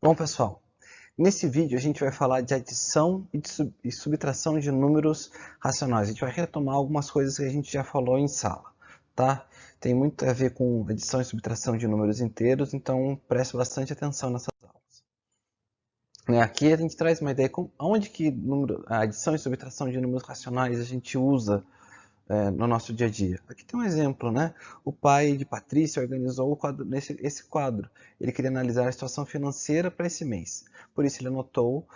Bom, pessoal, nesse vídeo a gente vai falar de adição e subtração de números racionais. A gente vai retomar algumas coisas que a gente já falou em sala, tá? Tem muito a ver com adição e subtração de números inteiros, então preste bastante atenção nessas aulas. Aqui a gente traz uma ideia de onde que a adição e subtração de números racionais a gente usa no nosso dia a dia. Aqui tem um exemplo, né? O pai de Patrícia organizou esse quadro. Ele queria analisar a situação financeira para esse mês. Por isso ele anotou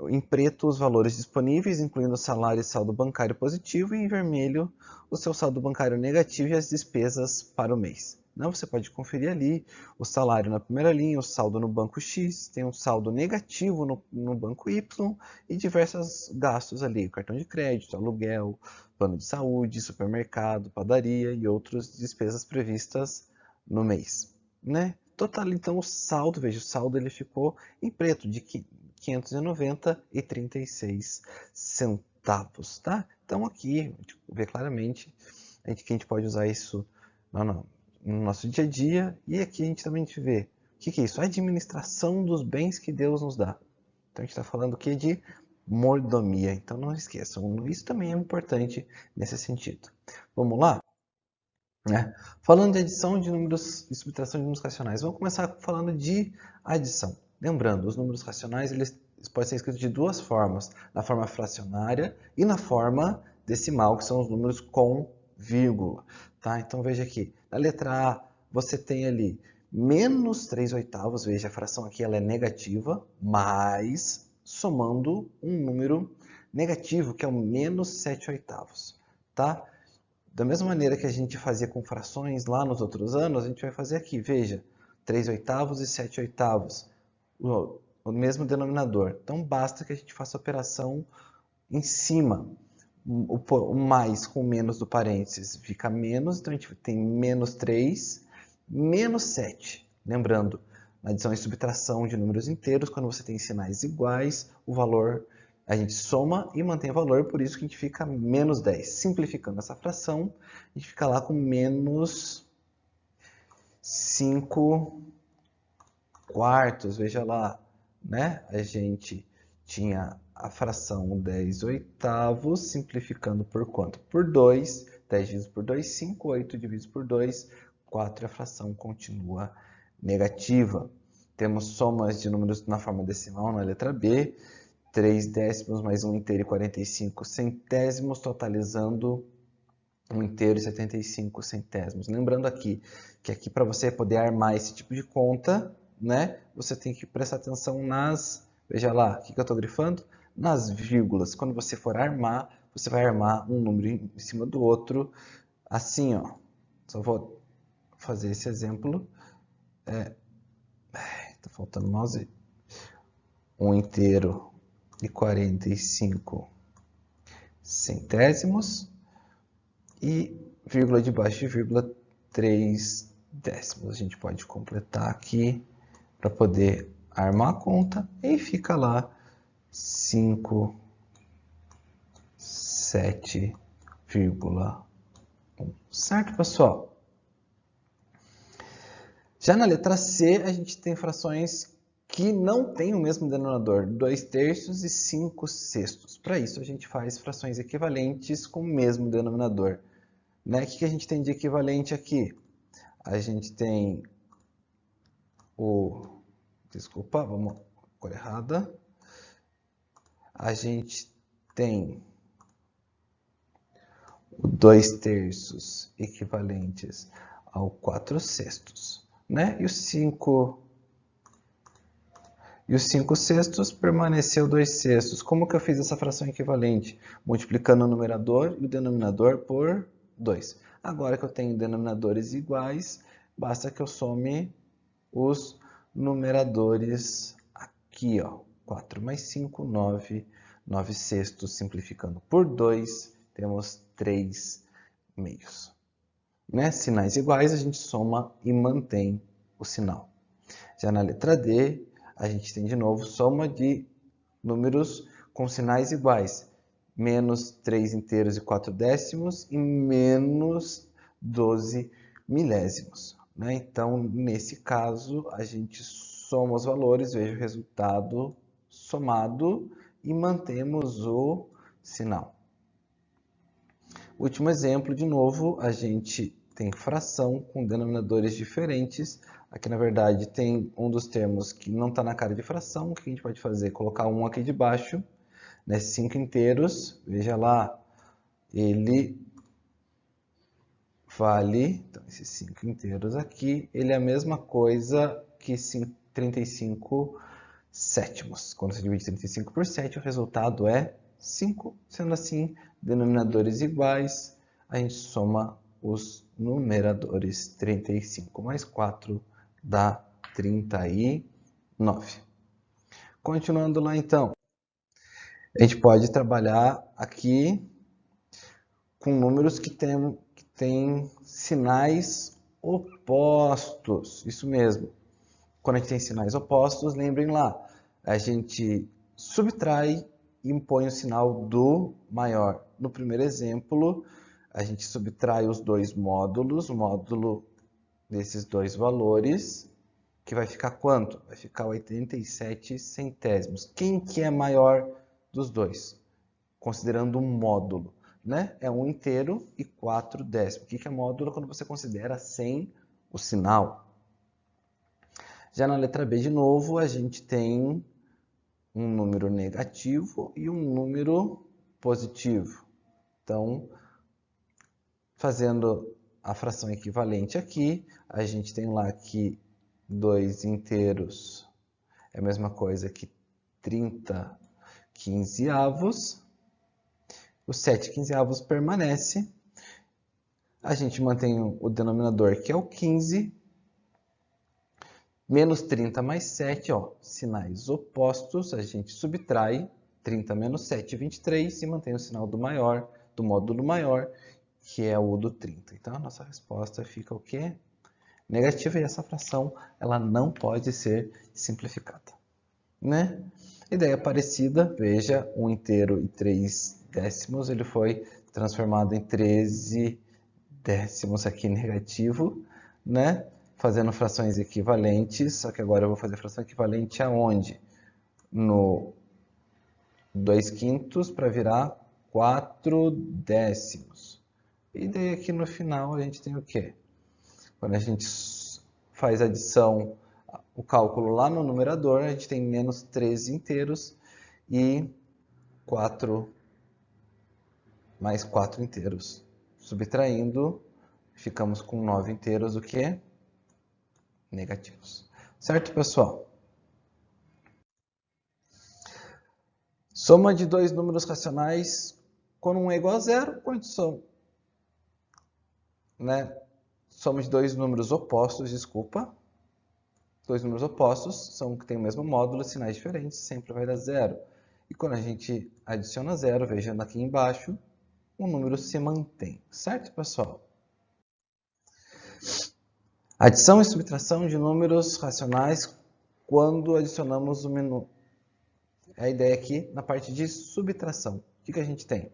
em preto os valores disponíveis, incluindo o salário e saldo bancário positivo, e em vermelho o seu saldo bancário negativo e as despesas para o mês. Você pode conferir ali o salário na primeira linha, o saldo no banco X, tem um saldo negativo no banco Y e diversos gastos ali, cartão de crédito, aluguel, plano de saúde, supermercado, padaria e outras despesas previstas no mês. Total, então o saldo, veja, o saldo ele ficou em preto, de 590,36 centavos, tá? Então aqui, a gente vê claramente que a gente pode usar isso no nosso dia a dia, e aqui a gente também vê o que é isso? A administração dos bens que Deus nos dá. Então a gente está falando aqui de mordomia, então não esqueçam, isso também é importante nesse sentido. Vamos lá? Falando de adição de números e subtração de números racionais, vamos começar falando de adição. Lembrando, os números racionais eles podem ser escritos de duas formas, na forma fracionária e na forma decimal, que são os números com vírgula. Tá? Então veja aqui, na letra A você tem ali menos 3 oitavos, veja a fração aqui ela é negativa, mas somando um número negativo, que é o menos 7 oitavos. Tá? Da mesma maneira que a gente fazia com frações lá nos outros anos, a gente vai fazer aqui, veja, 3 oitavos e 7 oitavos, o mesmo denominador. Então basta que a gente faça a operação em cima. O mais com menos do parênteses fica menos, então a gente tem menos 3, menos 7. Lembrando, na adição e subtração de números inteiros, quando você tem sinais iguais, o valor a gente soma e mantém o valor, por isso que a gente fica menos 10. Simplificando essa fração, a gente fica lá com menos 5 quartos. Veja lá, né? A gente tinha a fração 10 oitavos, simplificando por quanto? Por 2. 10 dividido por 2, 5. 8 dividido por 2, 4. E a fração continua negativa. Temos somas de números na forma decimal na letra B. 3 décimos mais 1 inteiro e 45 centésimos, totalizando 1 inteiro e 75 centésimos. Lembrando aqui que aqui para você poder armar esse tipo de conta, você tem que prestar atenção nas, veja lá, o que eu estou grifando? Nas vírgulas. Quando você for armar, você vai armar um número em cima do outro, assim, ó. Só vou fazer esse exemplo. Está faltando mouse. 1 inteiro e 45 centésimos e vírgula de baixo de vírgula 3 décimos. A gente pode completar aqui para poder armar a conta e fica lá 5, 7,1. Certo, pessoal? Já na letra C, a gente tem frações que não têm o mesmo denominador, 2 terços e 5 sextos. Para isso, a gente faz frações equivalentes com o mesmo denominador. O que a gente tem de equivalente aqui? A gente tem desculpa, vamos, cor errada. A gente tem o 2 terços equivalentes ao 4 sextos. E os 5 sextos permaneceu 2 sextos. Como que eu fiz essa fração equivalente? Multiplicando o numerador e o denominador por 2. Agora que eu tenho denominadores iguais, basta que eu some os numeradores aqui, ó. 4 mais 5, 9. 9 sextos, simplificando por 2, temos 3 meios. Sinais iguais, a gente soma e mantém o sinal. Já na letra D, a gente tem de novo soma de números com sinais iguais. Menos 3 inteiros e 4 décimos e menos 12 milésimos. Então, nesse caso, a gente soma os valores, veja o resultado somado e mantemos o sinal. Último exemplo, de novo, a gente tem fração com denominadores diferentes. Aqui, na verdade, tem um dos termos que não está na cara de fração. O que a gente pode fazer? Colocar um aqui de baixo, né? 5 inteiros, veja lá, ele vale, então esses 5 inteiros aqui, ele é a mesma coisa que 35 sétimos. Quando você divide 35 por 7, o resultado é 5. Sendo assim, denominadores iguais, a gente soma os numeradores. 35 mais 4 dá 39. Continuando lá então, a gente pode trabalhar aqui com números que têm sinais opostos. Isso mesmo. Quando a gente tem sinais opostos, lembrem lá, a gente subtrai e impõe o sinal do maior. No primeiro exemplo, a gente subtrai os dois módulos, o módulo desses dois valores, que vai ficar quanto? Vai ficar 87 centésimos. Quem que é maior dos dois? Considerando um módulo, né? É 1 inteiro e 4 décimos. O que é módulo? Quando você considera sem o sinal. Já na letra B, de novo, a gente tem um número negativo e um número positivo. Então, fazendo a fração equivalente aqui, a gente tem lá que 2 inteiros é a mesma coisa que 30 quinzeavos. O 7 quinzeavos permanece. A gente mantém o denominador, que é o 15. Menos 30 mais 7, ó, sinais opostos, a gente subtrai 30 menos 7, 23, e mantém o sinal do maior, do módulo maior, que é o do 30. Então, a nossa resposta fica o quê? Negativa, e essa fração ela não pode ser simplificada, né? Ideia parecida, veja, 1 inteiro e 3 décimos, ele foi transformado em 13 décimos aqui negativo, né? Fazendo frações equivalentes, só que agora eu vou fazer fração equivalente aonde? No 2 quintos para virar 4 décimos. E daí aqui no final a gente tem o quê? Quando a gente faz a adição, o cálculo lá no numerador, a gente tem menos 13 inteiros e 4 mais 4 inteiros. Subtraindo, ficamos com 9 inteiros, o que? Negativos. Certo, pessoal? Soma de dois números racionais quando um é igual a zero, quando são, né? Soma de dois números opostos, desculpa. Dois números opostos são que têm o mesmo módulo, sinais diferentes, sempre vai dar zero. E quando a gente adiciona zero, veja aqui embaixo, o número se mantém. Certo, pessoal? Adição e subtração de números racionais quando adicionamos o menu. É a ideia aqui na parte de subtração. O que a gente tem?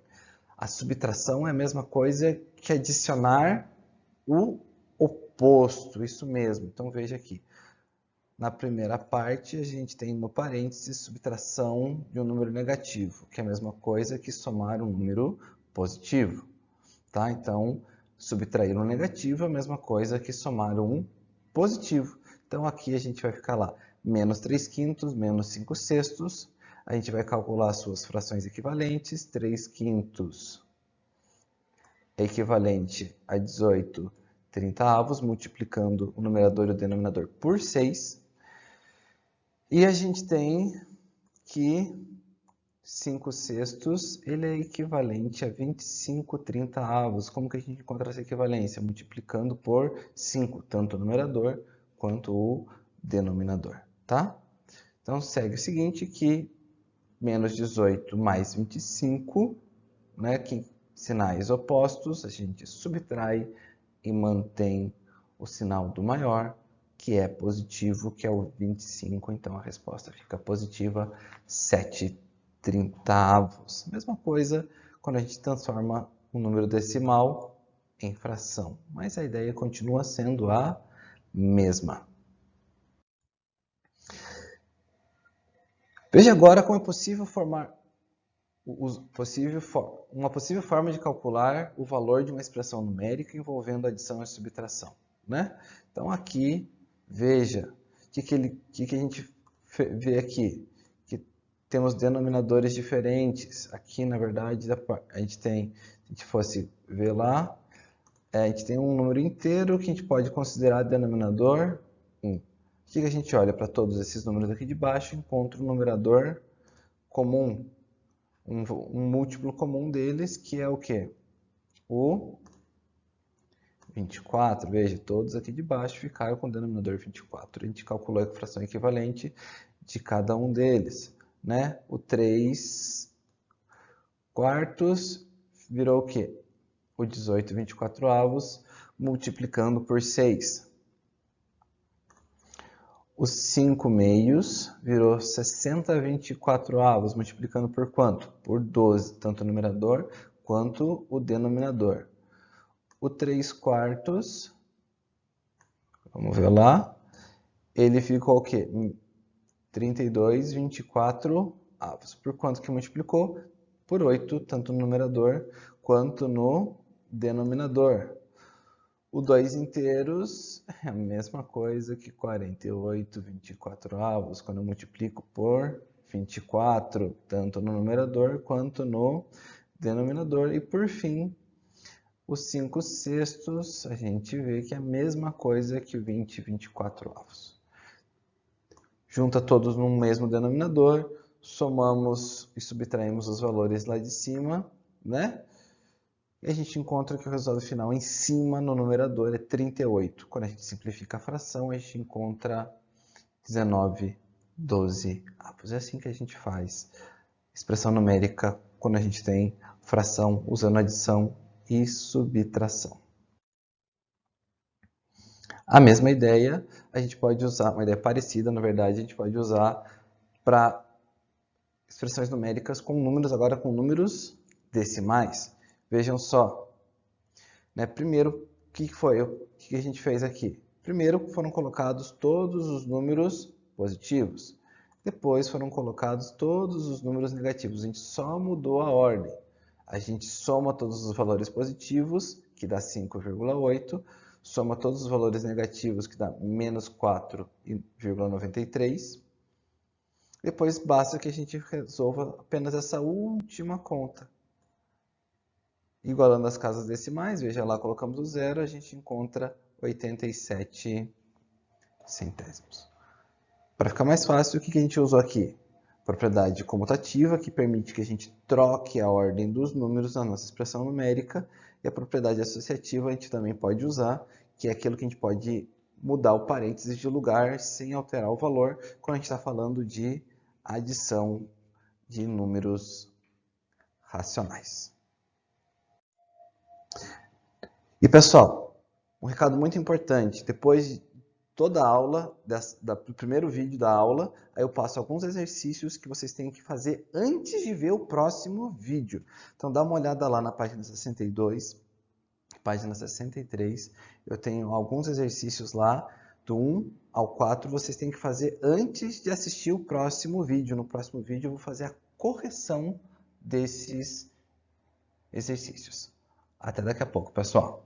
A subtração é a mesma coisa que adicionar o oposto, isso mesmo. Então veja aqui. Na primeira parte, a gente tem no parênteses subtração de um número negativo, que é a mesma coisa que somar um número positivo. Tá? Então, subtrair um negativo é a mesma coisa que somar um positivo. Então, aqui a gente vai ficar lá, menos 3 quintos, menos 5 sextos. A gente vai calcular as suas frações equivalentes. 3 quintos é equivalente a 18 trintaavos, multiplicando o numerador e o denominador por 6. E a gente tem que 5 sextos ele é equivalente a 25 trintaavos. Como que a gente encontra essa equivalência? Multiplicando por 5, tanto o numerador quanto o denominador, tá? Então, segue o seguinte, que menos 18 mais 25, né, que sinais opostos, a gente subtrai e mantém o sinal do maior, que é positivo, que é o 25, então a resposta fica positiva, 7 trintaavos. Mesma coisa quando a gente transforma um número decimal em fração, mas a ideia continua sendo a mesma. Veja agora como é possível formar uma possível forma de calcular o valor de uma expressão numérica envolvendo adição e subtração, né? Então aqui, veja, o que a gente vê aqui? Que temos denominadores diferentes. Aqui, na verdade, a gente tem, se a gente fosse ver lá, a gente tem um número inteiro que a gente pode considerar denominador 1. O que a gente olha para todos esses números aqui de baixo e encontra um numerador comum, um múltiplo comum deles, que é o quê? O 24. Veja, todos aqui de baixo ficaram com o denominador 24. A gente calculou a fração equivalente de cada um deles, né? O 3 quartos virou o quê? O 18/24 multiplicando por 6. Os 5 meios virou 60/24, multiplicando por quanto? Por 12, tanto o numerador quanto o denominador. O 3 quartos, vamos ver lá, ele ficou o quê? 32/24. Por quanto que multiplicou? Por 8, tanto no numerador quanto no denominador. O 2 inteiros é a mesma coisa que 48/24, quando eu multiplico por 24, tanto no numerador quanto no denominador. E por fim, os 5 sextos, a gente vê que é a mesma coisa que 20/24. Junta todos no mesmo denominador, somamos e subtraímos os valores lá de cima, né? E a gente encontra que o resultado final em cima no numerador é 38. Quando a gente simplifica a fração, a gente encontra 19/12. É assim que a gente faz expressão numérica quando a gente tem fração usando adição e subtração. A mesma ideia a gente pode usar, uma ideia parecida, na verdade, a gente pode usar para expressões numéricas com números, agora com números decimais. Vejam só, né? Primeiro, o que a gente fez aqui? Primeiro foram colocados todos os números positivos. Depois foram colocados todos os números negativos. A gente só mudou a ordem. A gente soma todos os valores positivos, que dá 5,8. Soma todos os valores negativos, que dá menos 4,93. Depois basta que a gente resolva apenas essa última conta. Igualando as casas decimais, veja lá, colocamos o zero, a gente encontra 87 centésimos. Para ficar mais fácil, o que a gente usou aqui? Propriedade comutativa, que permite que a gente troque a ordem dos números na nossa expressão numérica. E a propriedade associativa a gente também pode usar, que é aquilo que a gente pode mudar o parênteses de lugar sem alterar o valor, quando a gente está falando de adição de números racionais. E pessoal, um recado muito importante, depois de toda a aula, do primeiro vídeo da aula, aí eu passo alguns exercícios que vocês têm que fazer antes de ver o próximo vídeo. Então dá uma olhada lá na página 62, página 63, eu tenho alguns exercícios lá, do 1 ao 4, vocês têm que fazer antes de assistir o próximo vídeo. No próximo vídeo eu vou fazer a correção desses exercícios. Até daqui a pouco, pessoal.